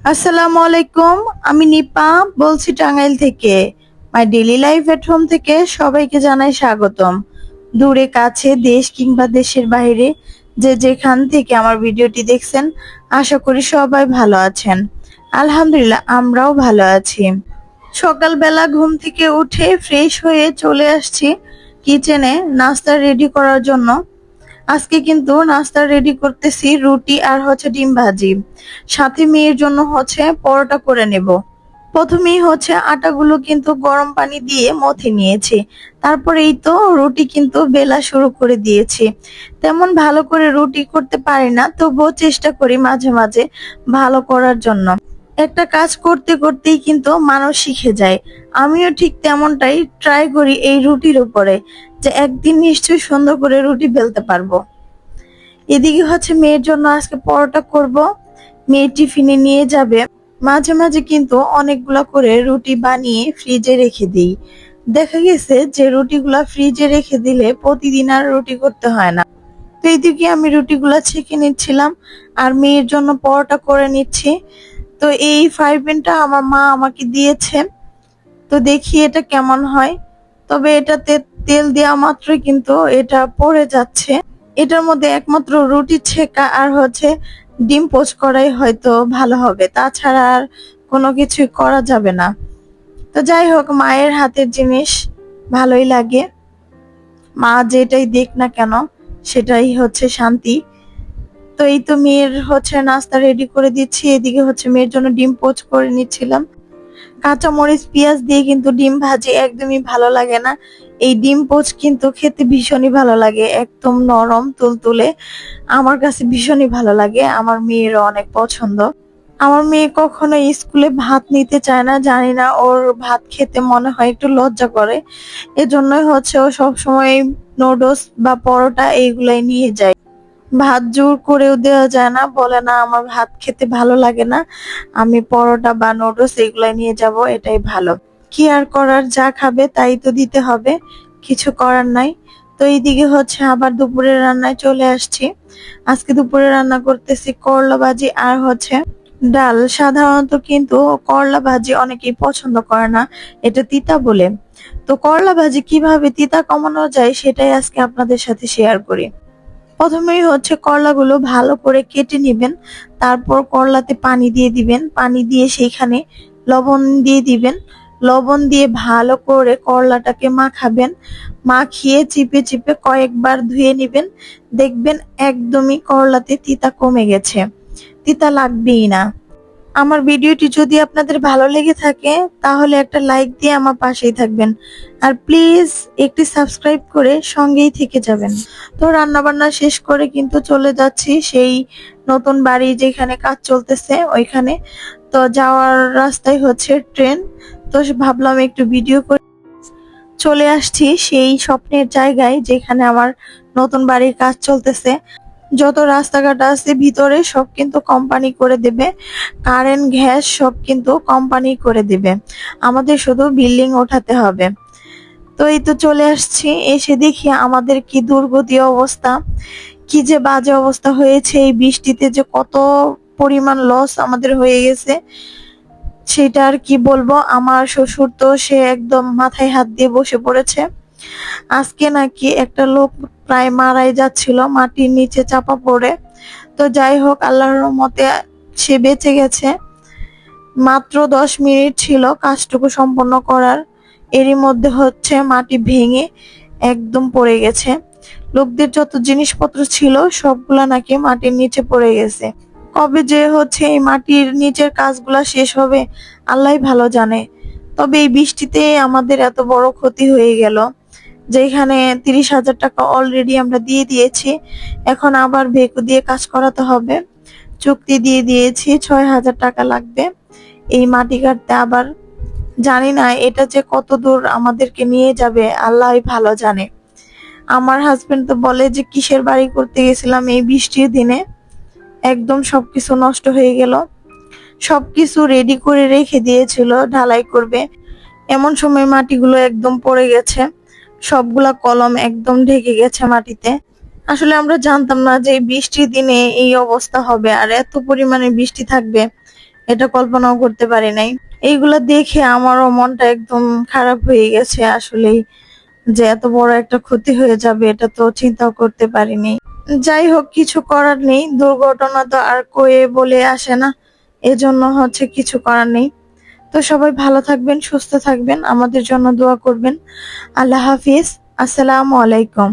আসসালামু আলাইকুম। আমি নিপা বলছি টাঙ্গাইল থেকে। My daily life at home থেকে সবাইকে জানাই স্বাগতম। দূরে কাছে দেশ কিংবা দেশের বাইরে যে যেখান থেকে আমার ভিডিওটি দেখছেন, আশা করি সবাই ভালো আছেন। আলহামদুলিল্লাহ, আমরাও ভালো আছি। সকালবেলা ঘুম থেকে উঠে ফ্রেশ হয়ে চলে আসছি কিচেনে নাস্তা রেডি করার জন্য। আজকে কিন্তু নাস্তা রেডি করতেছি, রুটি আর ডিম ভাজি। সাথে মেয়ের জন্য পরোটা করে নেব। প্রথমেই আটাগুলো কিন্তু গরম পানি দিয়ে মথে নিয়েছি। তারপরে এই তো রুটি কিন্তু বেলা শুরু করে দিয়েছি। তেমন ভালো করে রুটি করতে পারি না, তবুও চেষ্টা করি মাঝে মাঝে ভালো করার জন্য। একটা কাজ করতে করতেই কিন্তু মানুষ শিখে যায়। আমিও ঠিক তেমনটাই ট্রাই করি এই রুটির উপরে, যে একদিন নিশ্চয়ই সুন্দর করে রুটি বেলতে পারবো। এদিকে মেয়ের জন্য আজকে পরোটা করব। মেয়ে টিফিনে নিয়ে যাবে। মাঝে মাঝে কিন্তু অনেকগুলা করে রুটি বানিয়ে ফ্রিজে রেখে দিই। দেখা গেছে যে রুটিগুলা ফ্রিজে রেখে দিলে প্রতিদিন আর রুটি করতে হয় না। তো এইদিকে আমি রুটিগুলা ছেঁকে নিচ্ছিলাম আর মেয়ের জন্য পরোটা করে নিচ্ছি। তো এই ফ্রাই প্যানটা আমার মা আমাকে দিয়েছে। তো দেখি এটা কেমন হয়। তবে এটাতে তেল দেওয়া মাত্রই কিন্তু এটা পড়ে যাচ্ছে। এটার মধ্যে একমাত্র রুটি ছেঁকা আর ডিম পোচ করাই হয়তো ভালো হবে, তাছাড়া আর কোনো কিছুই করা যাবে না। তো যাই হোক, মায়ের হাতের জিনিস ভালোই লাগে। মা যেটাই দেখ না কেন সেটাই শান্তি। তো এই তো মেয়ের নাস্তা রেডি করে দিচ্ছি। এদিকে মেয়ের জন্য ডিম পোচ করে নিচ্ছিলাম। কাঁচা মরিচ পেঁয়াজ দিয়ে কিন্তু ডিম ভাজি একদমই ভালো লাগে না। এই ডিম পোচ কিন্তু খেতে ভীষণই ভালো লাগে, একদম নরম তুলতুলে। আমার কাছে ভীষণই ভালো লাগে, আমার মেয়েরও অনেক পছন্দ। আমার মেয়ে কখনো স্কুলে ভাত নিতে চায় না, জানি না, ওর ভাত খেতে মনে হয় একটু লজ্জা করে। এজন্যই ও সবসময় নুডলস বা পরোটা এইগুলাই নিয়ে যায়। ভাত জোর করেও দেওয়া যায় না, বলে না আমার ভাত খেতে ভালো লাগে না, আমি পরোটা বা নুডলস এগুলাই নিয়ে যাব, এটাই ভালো। কি আর করার, যা খাবে তাই তো দিতে হবে, কিছু করার নাই। তো এইদিকে আবার দুপুরের রান্নায় চলে আসছি। আজকে দুপুরে রান্না করতেছি করলা ভাজি আর ডাল। সাধারণত কিন্তু করলা ভাজি অনেকেই পছন্দ করে না, এটা তিতা বলে। তো করলা ভাজি কিভাবে তিতা কমানো যায় সেটাই আজকে আপনাদের সাথে শেয়ার করি। প্রথমেই করলাগুলো ভালো করে কেটে নেবেন। তারপর করলাতে পানি দিয়ে দিবেন, পানি দিয়ে সেইখানে লবণ দিয়ে দিবেন। লবণ দিয়ে ভালো করে করলাটাকে মাখাবেন। মাখিয়ে চিপে চিপে কয়েকবার ধুয়ে নেবেন। দেখবেন একদমই করলাতে তিতা কমে গেছে, তিতা লাগবেই না। আমার ভিডিওটি যদি আপনাদের ভালো লেগে থাকে তাহলে একটা লাইক দিয়ে আমার পাশেই থাকবেন, আর প্লিজ একটি সাবস্ক্রাইব করে সঙ্গেই থেকে যাবেন। তো রান্না বান্না শেষ করে কিন্তু চলে যাচ্ছি সেই নতুন বাড়ি যেখানে কাজ চলতেছে ওইখানে। তো যাওয়ার রাস্তায় ট্রেন। তো ভাবলাম একটু ভিডিও করে চলে আসছি সেই স্বপ্নের জায়গায় যেখানে আমার নতুন বাড়ির কাজ চলতেছে। যত রাস্তাঘাট আছে ভিতরে সব কিন্তু কোম্পানি করে দেবে, কারেন্ট গ্যাস সব কিন্তু কোম্পানি করে দেবে, আমাদের শুধু বিল্ডিং ওঠাতে হবে। তো এই তো চলে আসছি, এসে দেখি আমাদের কি দুর্গতি অবস্থা, কি যে বাজে অবস্থা হয়েছে। এই বৃষ্টিতে যে কত পরিমাণ লস আমাদের হয়ে গেছে সেটা আর কি বলবো। আমার শ্বশুর তো সে একদম মাথায় হাত দিয়ে বসে পড়েছে। আজকে নাকি একটা লোক প্রায় মারাই যাচ্ছিল মাটির নিচে চাপা পড়ে। তো যাই হোক, আল্লাহর রহমতে সে বেঁচে গেছে। মাত্র 10 মিনিট ছিল কাজটুকু সম্পন্ন করার, এরই মধ্যে মাটি ভেঙে একদম পড়ে গেছে। লোকদের যত জিনিসপত্র ছিল সবগুলা নাকি মাটির নিচে পড়ে গেছে। কবে যে এই মাটির নিচের কাজগুলা শেষ হবে আল্লাহই ভালো জানে। তবে এই বৃষ্টিতে আমাদের এত বড় ক্ষতি হয়ে গেল, যেখানে 30,000 টাকা অলরেডি আমরা দিয়ে দিয়েছি, এখন আবার ভেকু দিয়ে কাজ করাতে হবে। চুক্তি দিয়ে দিয়েছি 6,000 টাকা লাগবে এই মাটি কাটতে। আবার জানি না এটা যে কত দূর আমাদেরকে নিয়ে যাবে, আল্লাহই ভালো জানে। আমার হাজবেন্ড তো বলে যে কিসের বাড়ি করতে গেছিলাম এই বৃষ্টির দিনে, একদম সবকিছু নষ্ট হয়ে গেল। সবকিছু রেডি করে রেখে দিয়েছিল ঢালাই করবে, এমন সময় মাটিগুলো একদম পড়ে গেছে, সবগুলা কলম একদম ঢেকে গেছে মাটিতে। আসলে আমরা জানতাম না যে এই বৃষ্টির দিনে এই অবস্থা হবে আর এত পরিমাণে বৃষ্টি থাকবে, এটা কল্পনাও করতে পারি নাই। এইগুলা দেখে আমারও মনটা একদম খারাপ হয়ে গেছে আসলেই, যে এত বড় একটা ক্ষতি হয়ে যাবে এটা তো চিন্তাও করতে পারিনি। যাই হোক, কিছু করার নেই, দুর্ঘটনা তো আর কয়ে বলে আসে না, এজন্য কিছু করার নেই। তো সবাই ভালো থাকবেন, সুস্থ থাকবেন, আমাদের জন্য দোয়া করবেন। আল্লাহ হাফিজ। আসসালামু আলাইকুম।